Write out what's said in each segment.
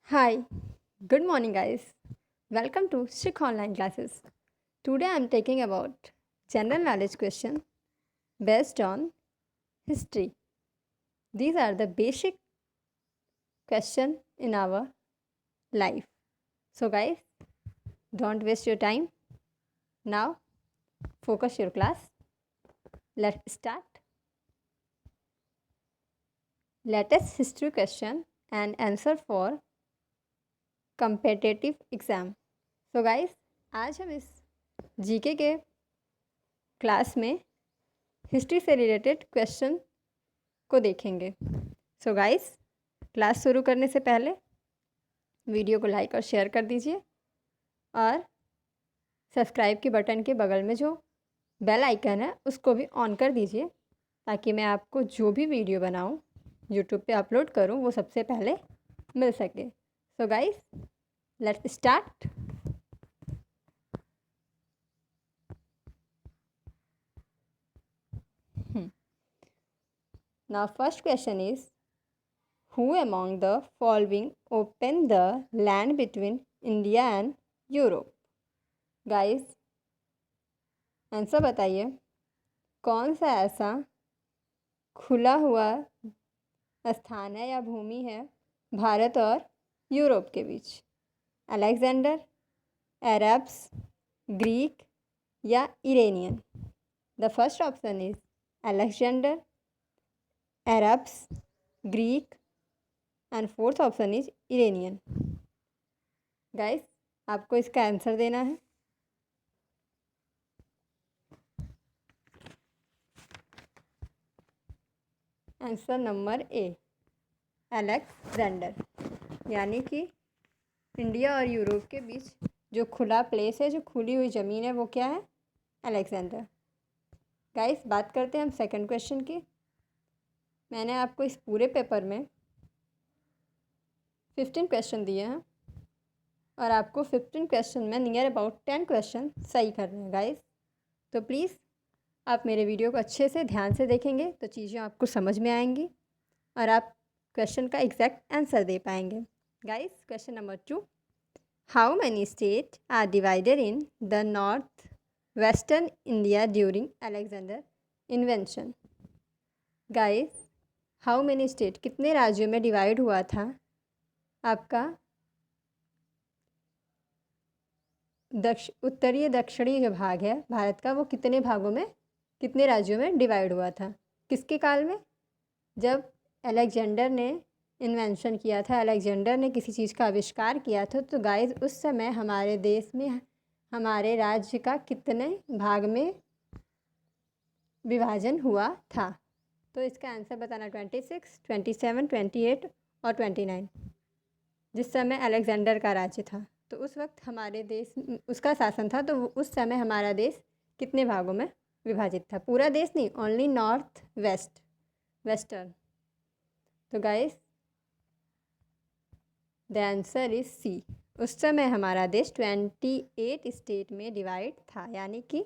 Hi, good morning, guys. Welcome to Strict Online Classes. Today I am taking about general knowledge question based on history. These are the basic question in our life. So, guys, don't waste your time. Now, focus your class. Let's start. Latest history question and answer for competitive exam. So, guys, आज हम इस GK के class में history से related question को देखेंगे। So guys, class शुरू करने से पहले वीडियो को लाइक और शेयर कर दीजिए और सब्सक्राइब के बटन के बगल में जो बेल आइकन है उसको भी ऑन कर दीजिए ताकि मैं आपको जो भी वीडियो बनाऊं यूट्यूब पे अपलोड करूं वो सबसे पहले मिल सके। So guys, let's start. Now first question is Who among the following opened the land between India and Europe? Guys, answer बताइए। कौन सा ऐसा खुला हुआ स्थान है या भूमि है भारत और यूरोप के बीच? अलेक्जेंडर, अरब्स, ग्रीक या Iranian? The first option is Alexander, Arabs, Greek and fourth option is Iranian. Guys, आपको इसका आंसर देना है। आंसर नंबर ए, अलेक्जेंडर। यानी कि इंडिया और यूरोप के बीच जो खुला प्लेस है, जो खुली हुई ज़मीन है, वो क्या है? अलेक्जेंडर। गाइस, बात करते हैं हम सेकंड क्वेश्चन की। मैंने आपको इस पूरे पेपर में 15 क्वेश्चन दिए हैं और आपको 15 क्वेश्चन में नियर अबाउट 10 क्वेश्चन सही करने हैं गाइस। तो प्लीज़ आप मेरे वीडियो को अच्छे से ध्यान से देखेंगे तो चीज़ें आपको समझ में आएंगी और आप क्वेश्चन का एग्जैक्ट आंसर दे पाएंगे। Guys, question number 2, how many state are divided in the north western India during Alexander invention? Guys, how many state, कितने राज्यों में डिवाइड हुआ था आपका उत्तरीय दक्षिणी जो भाग है भारत का, वो कितने भागों में, कितने राज्यों में डिवाइड हुआ था? किसके काल में? जब अलेक्जेंडर ने इन्वेंशन किया था, अलेक्जेंडर ने किसी चीज़ का आविष्कार किया था, तो गाइस उस समय हमारे देश में, हमारे राज्य का कितने भाग में विभाजन हुआ था? तो इसका आंसर बताना 26, 27, 28 और 29। जिस समय अलेक्जेंडर का राज्य था तो उस वक्त हमारे देश उसका शासन था, तो उस समय हमारा देश कितने भागों में विभाजित था? पूरा देश नहीं, ओनली नॉर्थ वेस्ट, वेस्टर्न। तो guys, the answer is C. उस समय हमारा देश 28 स्टेट में डिवाइड था। यानी कि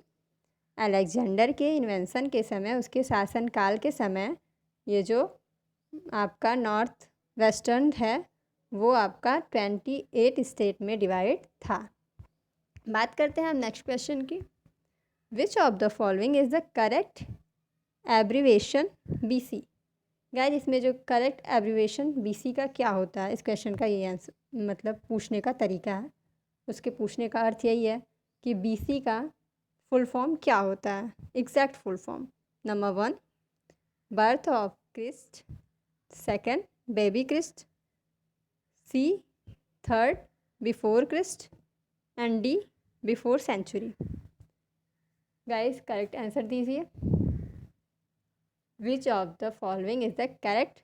अलेक्जेंडर के इन्वेंशन के समय, उसके शासनकाल के समय, ये जो आपका नॉर्थ वेस्टर्न है वो आपका 28 स्टेट में डिवाइड था। बात करते हैं हम नेक्स्ट क्वेश्चन की। विच of the following is the correct abbreviation BC? Guys, इसमें जो करेक्ट एब्रीवेशन BC का क्या होता है, इस क्वेश्चन का ये आंसर मतलब पूछने का तरीका है। उसके पूछने का अर्थ यही है कि BC का फुल फॉर्म क्या होता है, exact full form. Number 1, birth of Christ. Second, baby Christ. C, third, before Christ and D, before century. Guys, correct answer दीजिए। Which of the following is the correct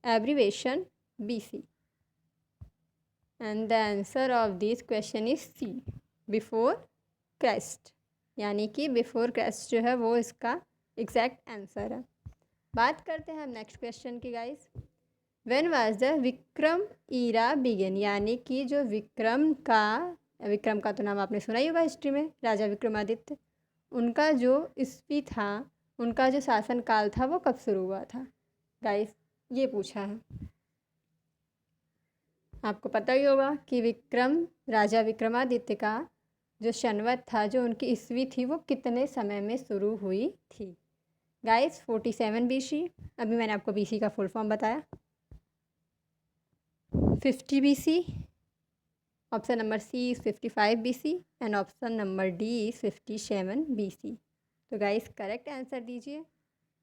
abbreviation BC? And the answer of this question is C, before Christ. यानी कि before Christ जो है वो इसका exact answer है। बात करते हैं हम नेक्स्ट क्वेश्चन की guys. When was the Vikram era begin? यानी कि जो विक्रम का तो नाम आपने सुना ही होगा हिस्ट्री में, राजा विक्रमादित्य। उनका जो ईस्वी था, उनका जो शासनकाल था वो कब शुरू हुआ था? गाइस, ये पूछा है। आपको पता ही होगा कि राजा विक्रमादित्य का जो शनवत था, जो उनकी ईस्वी थी, वो कितने समय में शुरू हुई थी। Guys 47 BC। अभी मैंने आपको BC का फुल फॉर्म बताया। 50 BC, option number C is 55 BC and option number D is 57 BC। तो गाइस करेक्ट आंसर दीजिए।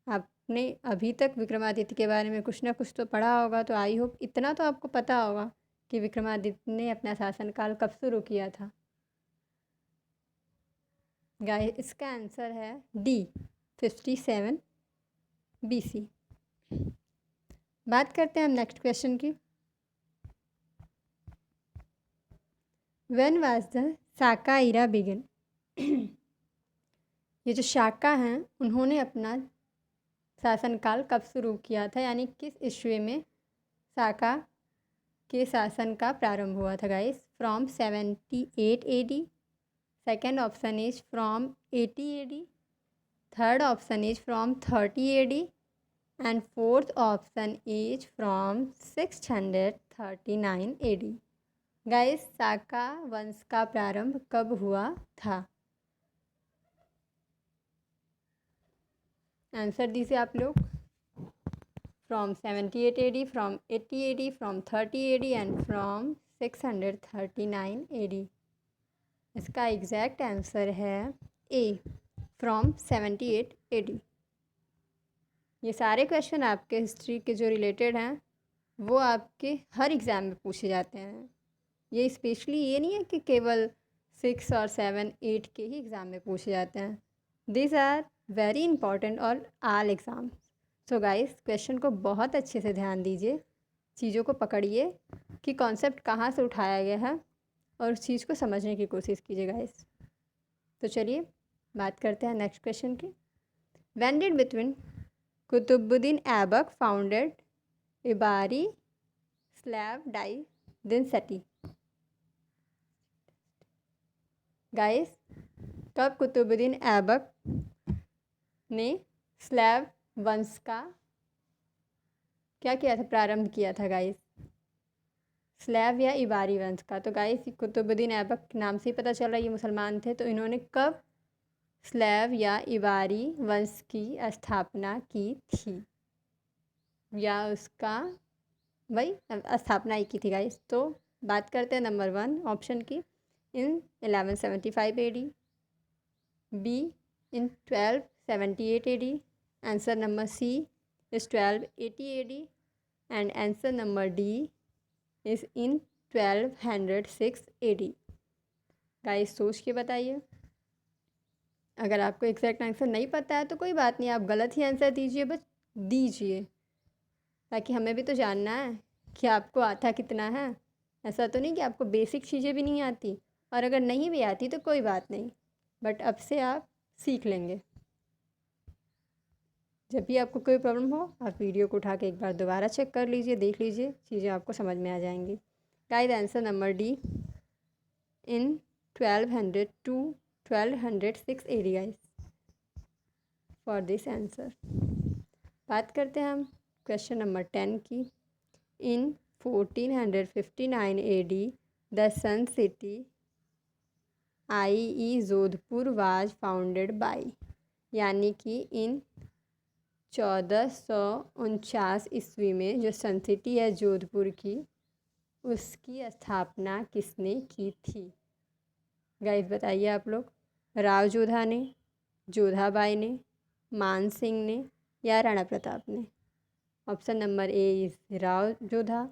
आपने अभी तक विक्रमादित्य के बारे में कुछ ना कुछ तो पढ़ा होगा, तो आई होप इतना तो आपको पता होगा कि विक्रमादित्य ने अपना शासनकाल कब शुरू किया था। गाइस इसका आंसर है डी 57 BC। बात करते हैं हम नेक्स्ट क्वेश्चन की। When was the Saka era begin. ये जो शाका हैं, उन्होंने अपना शासनकाल कब शुरू किया था, यानी किस ईस्वी में साका के शासन का प्रारंभ हुआ था। Guys from 78 AD, second option is from 80 AD, third option is from 30 AD and fourth option is from 639 AD। Guys Saka वंश का प्रारंभ कब हुआ था। आंसर दीजिए आप लोग। From 78 AD, from 80 AD, from 30 AD and from 639 AD। इसका एग्जैक्ट आंसर है ए, फ्रॉम 78 AD। ये सारे क्वेश्चन आपके हिस्ट्री के जो रिलेटेड हैं वो आपके हर एग्ज़ाम में पूछे जाते हैं। ये स्पेशली ये नहीं है कि केवल 6 और 7 8 के ही एग्ज़ाम में पूछे जाते हैं। दिस आर वेरी इंपॉर्टेंट और आल एग्ज़ाम। सो गाइस क्वेश्चन को बहुत अच्छे से ध्यान दीजिए, चीज़ों को पकड़िए कि कॉन्सेप्ट कहाँ से उठाया गया है और उस चीज़ को समझने की कोशिश कीजिए गाइस। तो चलिए बात करते हैं नेक्स्ट क्वेश्चन की। When did between Qutubuddin Aibak founded Ilbari slave dynasty. Guys कब कुतुबुद्दीन ऐबक ने स्लैब वंश का क्या किया था, प्रारंभ किया था गाइस, स्लैब या इबारी वंश का। तो गाइस कुतुबुद्दीन ऐबक के नाम से ही पता चल रहा है ये मुसलमान थे। तो इन्होंने कब स्लैब या इबारी वंश की स्थापना की थी, या उसका वही स्थापना ही की थी गाइस। तो बात करते हैं नंबर 1 ऑप्शन की, in 1175 AD, B in 1278 AD, answer number C is 1280 AD and answer number D is in 1206 AD। Guys सोच के बताइए। अगर आपको एग्जैक्ट आंसर नहीं पता है तो कोई बात नहीं, आप गलत ही आंसर दीजिए, बस दीजिए, ताकि हमें भी तो जानना है कि आपको आता कितना है। ऐसा तो नहीं कि आपको बेसिक चीज़ें भी नहीं आती, और अगर नहीं भी आती तो कोई बात नहीं, बट अब से आप सीख लेंगे। जब भी आपको कोई प्रॉब्लम हो आप वीडियो को उठा के एक बार दोबारा चेक कर लीजिए, देख लीजिए, चीज़ें आपको समझ में आ जाएंगी। Guys answer number D in 1200 to 1206 AD guys for this answer. बात करते हैं हम क्वेश्चन नंबर 10 की। In 1459 AD the sun city I Jodhpur was founded by, यानी कि इन 1449 ईस्वी में जो सन सिटी है जोधपुर की, उसकी स्थापना किसने की थी। गाइस बताइए आप लोग, राव जोधा ने, जोधाबाई ने, मान सिंह ने, या राणा प्रताप ने। Option number A is Rao Jodha,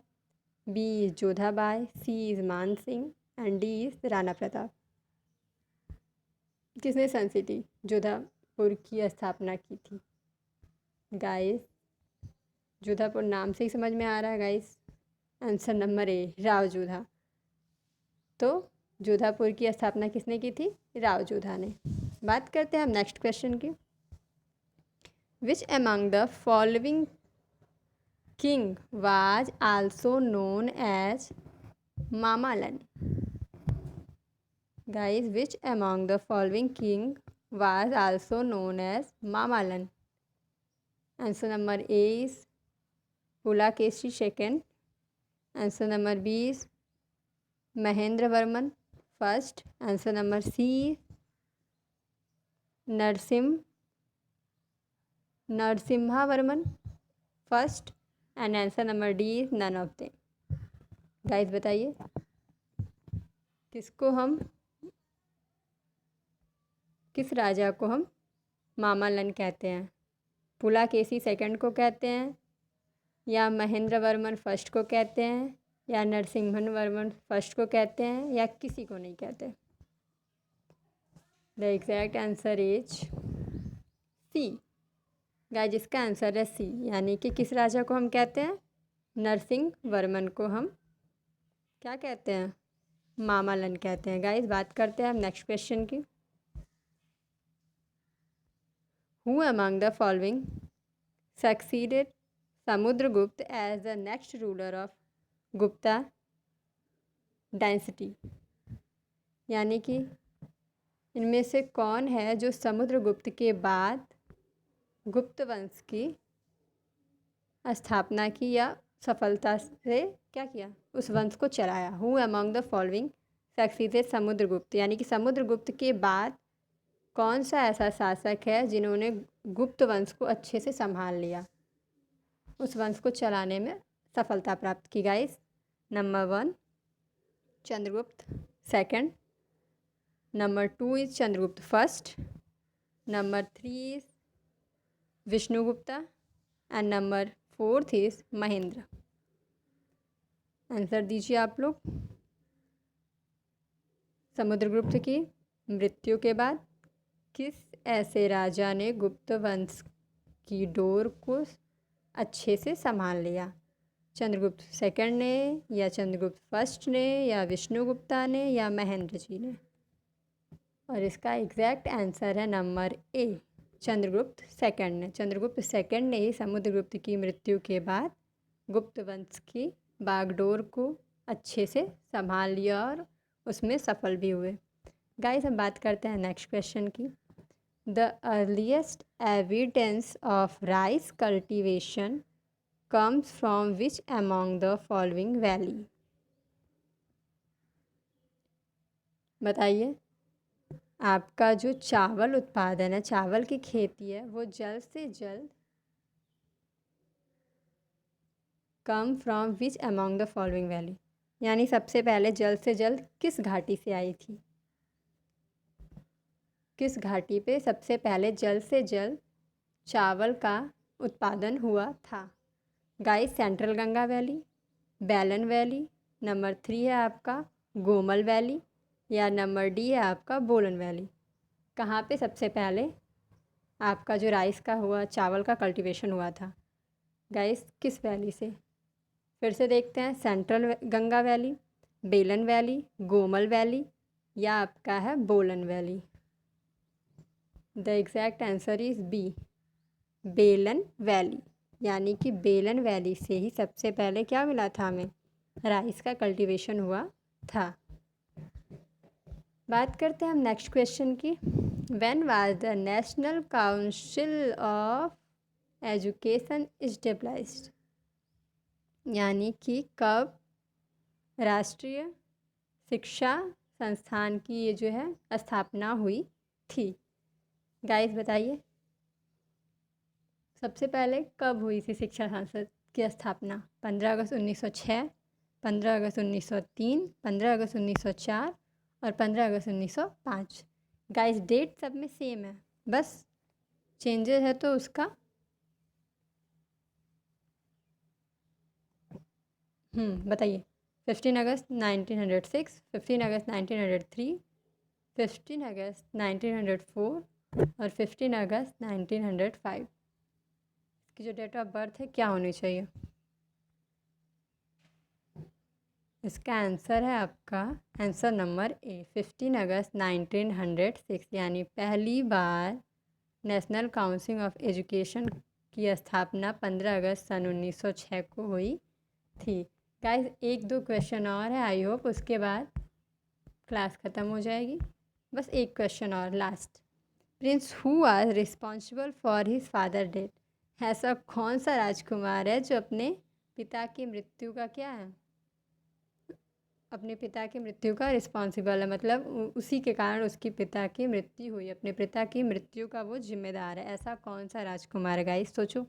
B is Jodhabai, C is Man Singh and D is Rana Pratap. किसने सन सिटी जोधापुर की स्थापना की थी। गाइस जोधापुर नाम से ही समझ में आ रहा है गाइस, आंसर नंबर ए राव जोधा। तो जोधापुर की स्थापना किसने की थी, राव जोधा ने। बात करते हैं हम नेक्स्ट क्वेश्चन की। Which among the following king was also known as Mamallan. Guys which among the following king was also known as Mamallan. Answer number A is Pulakeshi second, answer number B Mahendra Varman first. Answer number C Narasimha Varman first. And answer number D none of them. Guys बताइए किस राजा को हम मामालन कहते हैं? पुलाकेशी second को कहते हैं, या महेंद्र वर्मन फर्स्ट को कहते हैं, या नरसिम्हन वर्मन फर्स्ट को कहते हैं, या किसी को नहीं कहते? The exact answer is C. Guys जिसका आंसर है सी, यानी कि किस राजा को हम कहते हैं? नरसिंह वर्मन को हम क्या कहते हैं? मामालन कहते हैं। गाइस बात करते हैं हम नेक्स्ट क्वेश्चन की। Who among the following succeeded Samudragupta as the next ruler of Gupta dynasty? यानी कि इनमें से कौन है जो समुद्रगुप्त के बाद गुप्त वंश की स्थापना की या सफलता से क्या किया, उस वंश को चलाया? Who among the following succeeded Samudragupta, यानी कि समुद्रगुप्त के बाद कौन सा ऐसा शासक है जिन्होंने गुप्त वंश को अच्छे से संभाल लिया, उस वंश को चलाने में सफलता प्राप्त की? Guys number 1 Chandragupta second, number 2 is Chandragupta first, number 3 is Vishnugupta and number 4 is Mahendra. Answer दीजिए आप लोग। समुद्रगुप्त की मृत्यु के बाद किस ऐसे राजा ने गुप्त वंश की डोर को अच्छे से संभाल लिया? चंद्रगुप्त सेकंड ने, या चंद्रगुप्त फर्स्ट ने, या विष्णुगुप्ता ने, या महेंद्र जी ने? और इसका एग्जैक्ट आंसर है नंबर ए चंद्रगुप्त सेकंड ने। चंद्रगुप्त सेकंड ने ही समुद्रगुप्त की मृत्यु के बाद गुप्त वंश की बागडोर को अच्छे से संभाल लिया और उसमें सफल भी हुए। गाइस हम बात करते हैं नेक्स्ट क्वेश्चन की। The earliest evidence of rice cultivation comes from which among the following valley? बताइए आपका जो चावल उत्पादन है, चावल की खेती है, वो जल्द से जल्द come from which among the following valley, यानी सबसे पहले जल्द से जल्द किस घाटी से आई थी? किस घाटी पे सबसे पहले जल्द से जल्द चावल का उत्पादन हुआ था? गाइस सेंट्रल गंगा वैली, बैलन वैली, नंबर 3 है आपका गोमल वैली, या नंबर डी है आपका बोलन वैली। कहाँ पे सबसे पहले आपका जो राइस का हुआ, चावल का कल्टीवेशन हुआ था? गाइस किस वैली से? फिर से देखते हैं, central Ganga valley, Belan valley, Gomal valley, या आपका है Bolan valley? The exact answer is B Belan valley, यानी कि बेलन वैली से ही सबसे पहले क्या मिला था हमें? राइस का कल्टीवेशन हुआ था। बात करते हैं हम नेक्स्ट क्वेश्चन की। When was the national council of education established, यानी कि कब राष्ट्रीय शिक्षा संस्थान की ये जो है स्थापना हुई थी? गाइस बताइए सबसे पहले कब हुई थी शिक्षा संसद की स्थापना? 15 अगस्त 1906, 15 अगस्त 1903, 15 अगस्त 1904 और 15 अगस्त 1905। गाइस डेट सब में सेम है, बस चेंजेस है तो उसका बताइए। 15 अगस्त 1906, 15 अगस्त 1903, 15 अगस्त 1904 और 15 अगस्त 1905 की जो डेट ऑफ बर्थ है क्या होनी चाहिए? इसका आंसर है आपका आंसर नंबर ए 15 अगस्त 1906, यानी पहली बार नेशनल काउंसिल ऑफ एजुकेशन की स्थापना 15 अगस्त सन 1906 को हुई थी। गाइस 1-2 क्वेश्चन और है, आई होप उसके बाद क्लास ख़त्म हो जाएगी। बस एक क्वेश्चन और last. Prince who was responsible for his father death, ऐसा कौन सा राजकुमार है जो अपने पिता की मृत्यु का क्या है, अपने पिता की मृत्यु का रिस्पॉन्सिबल है, मतलब उसी के कारण उसके पिता की मृत्यु हुई, अपने पिता की मृत्यु का वो जिम्मेदार है। ऐसा कौन सा राजकुमार है गाइस, सोचो।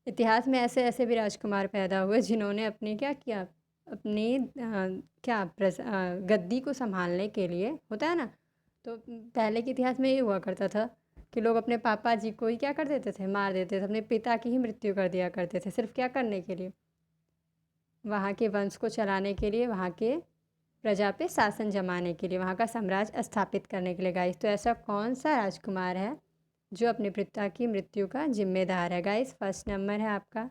इतिहास में ऐसे ऐसे भी राजकुमार पैदा हुए जिन्होंने अपने क्या किया, अपनी गद्दी को संभालने के लिए, होता है ना। तो पहले के इतिहास में ये हुआ करता था कि लोग अपने पापा जी को ही क्या कर देते थे, मार देते थे, अपने पिता की ही मृत्यु कर दिया करते थे, सिर्फ क्या करने के लिए, वहाँ के वंश को चलाने के लिए, वहाँ के प्रजा पे शासन जमाने के लिए, वहाँ का साम्राज्य स्थापित करने के लिए गाइस। तो ऐसा कौन सा राजकुमार है जो अपने पिता की मृत्यु का जिम्मेदार है गाइस। फर्स्ट नंबर है आपका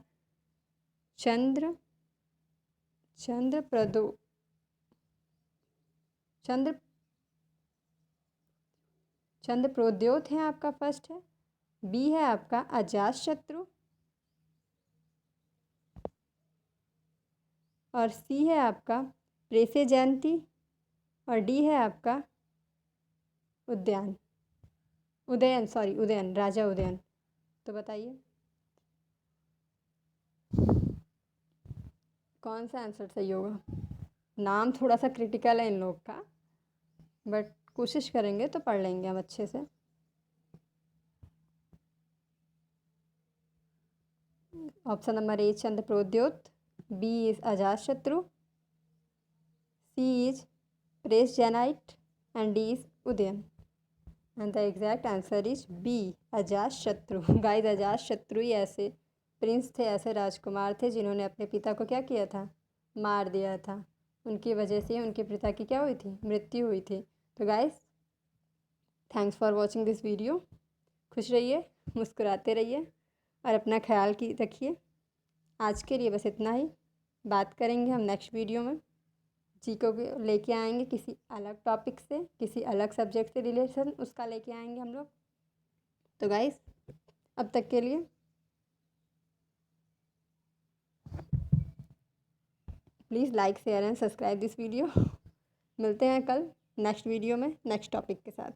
चंद्र चंद्र प्रदो चंद्र चंद्र प्रोद्योत है आपका, फर्स्ट है। बी है आपका अजातशत्रु, और सी है आपका प्रेसे जयंती, और डी है आपका उदयन, राजा उदयन। तो बताइए कौन सा आंसर सही होगा। नाम थोड़ा सा क्रिटिकल है इन लोग का, बट कोशिश करेंगे तो पढ़ लेंगे हम अच्छे से। Option number A Chandra Pradyota, B is Ajatashatru, C is Prasenajit, and D is Udayan. And the exact answer is B Ajatashatru. Guys Ajatashatru ही ऐसे प्रिंस थे, ऐसे राजकुमार थे जिन्होंने अपने पिता को क्या किया था, मार दिया था। उनकी वजह से उनके पिता की क्या हुई थी, मृत्यु हुई थी। तो guys thanks for watching this video. खुश रहिए, मुस्कुराते रहिए, और अपना ख्याल की रखिए। आज के लिए बस इतना ही। बात करेंगे हम नेक्स्ट वीडियो में, जी को लेके आएंगे किसी अलग टॉपिक से, किसी अलग सब्जेक्ट से रिलेशन उसका लेके आएंगे हम लोग। तो गाइस अब तक के लिए please like share and subscribe this video. मिलते हैं कल नेक्स्ट वीडियो में नेक्स्ट टॉपिक के साथ।